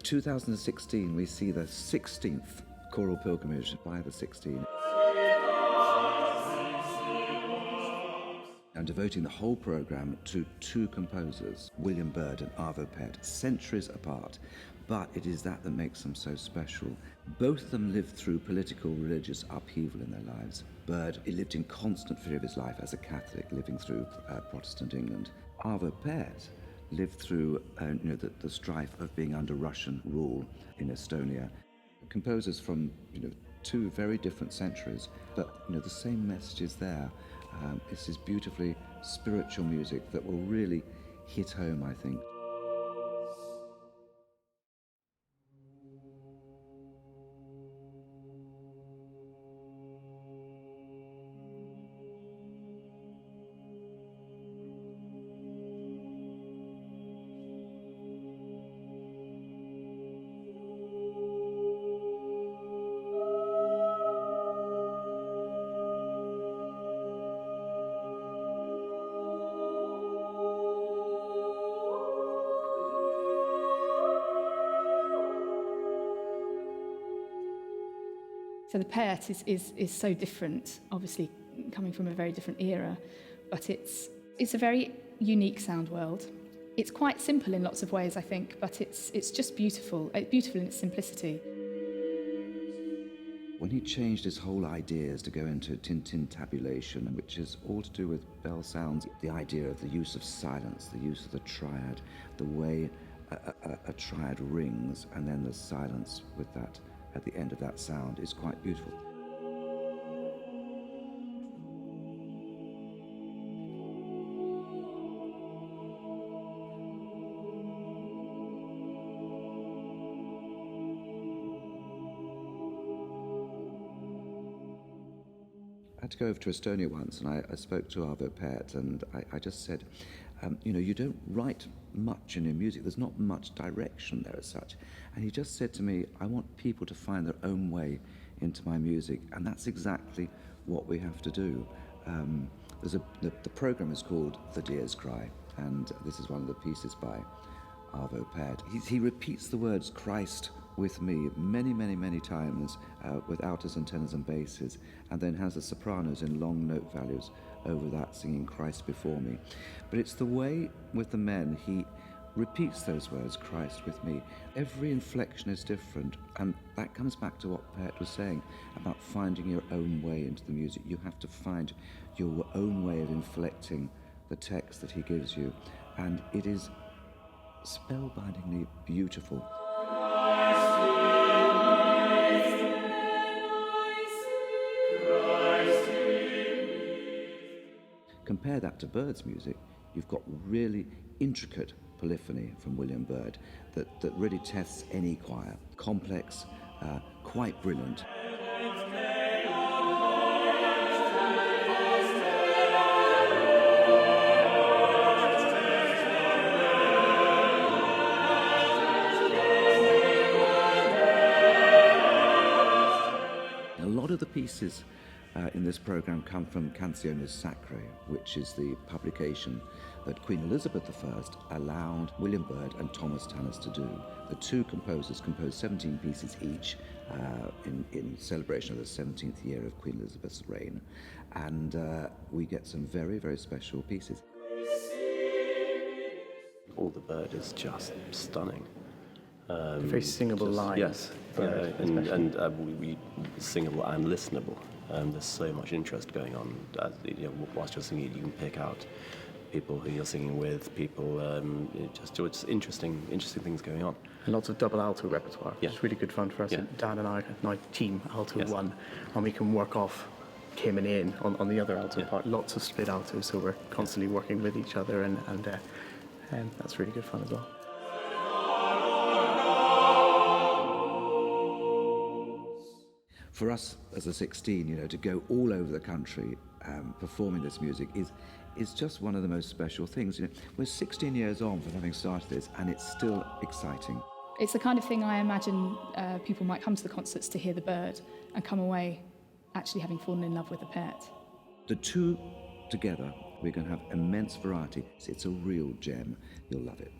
2016, we see the 16th choral pilgrimage by the 16. I'm devoting the whole programme to two composers, William Byrd and Arvo Pärt, centuries apart, but it is that makes them so special. Both of them lived through political, religious upheaval in their lives. Byrd, he lived in constant fear of his life as a Catholic, living through Protestant England. Arvo Pärt lived through the strife of being under Russian rule in Estonia. Composers from two very different centuries, but the same message is there. This is beautifully spiritual music that will really hit home, I think. So the Pärt is so different, obviously coming from a very different era, but it's a very unique sound world. It's quite simple in lots of ways, I think, but it's just beautiful. It's beautiful in its simplicity. When he changed his whole ideas to go into tintintabulation, which is all to do with bell sounds, the idea of the use of silence, the use of the triad, the way a triad rings, and then the silence with that at the end of that sound is quite beautiful. I had to go over to Estonia once, and I spoke to Arvo Pärt, and I just said, you don't write much in your music. There's not much direction there as such. And he just said to me, I want people to find their own way into my music, and that's exactly what we have to do. The program is called The Deer's Cry, and this is one of the pieces by Arvo Pärt. He repeats the words Christ with me many, many, many times with altos and tenors and basses, and then has the sopranos in long note values over that singing Christ before me. But it's the way with the men he repeats those words, Christ with me. Every inflection is different, and that comes back to what Pärt was saying about finding your own way into the music. You have to find your own way of inflecting the text that he gives you, and it is spellbindingly beautiful. Compare that to Byrd's music, you've got really intricate polyphony from William Byrd that really tests any choir. Complex, quite brilliant. A lot of the pieces in this programme come from Canciones Sacrae, which is the publication that Queen Elizabeth I allowed William Byrd and Thomas Tallis to do. The two composers composed 17 pieces each in celebration of the 17th year of Queen Elizabeth's reign, and we get some very, very special pieces. All the Byrd is just stunning. Very singable lines. Yes, we singable and listenable. There's so much interest going on. Whilst you're singing, you can pick out people who you're singing with, people. It's interesting things going on. And lots of double alto repertoire. Yeah. It's really good fun for us. Yeah. Dan and I now team alto Yes. 1, and we can work off Kim and in on the other alto Yeah. part. Lots of split altos, so we're constantly working with each other, and that's really good fun as well. For us as a 16, to go all over the country performing this music is just one of the most special things. We're 16 years on from having started this, and it's still exciting. It's the kind of thing I imagine people might come to the concerts to hear the Byrd and come away actually having fallen in love with the Pärt. The two together, we're going to have immense variety. It's a real gem. You'll love it.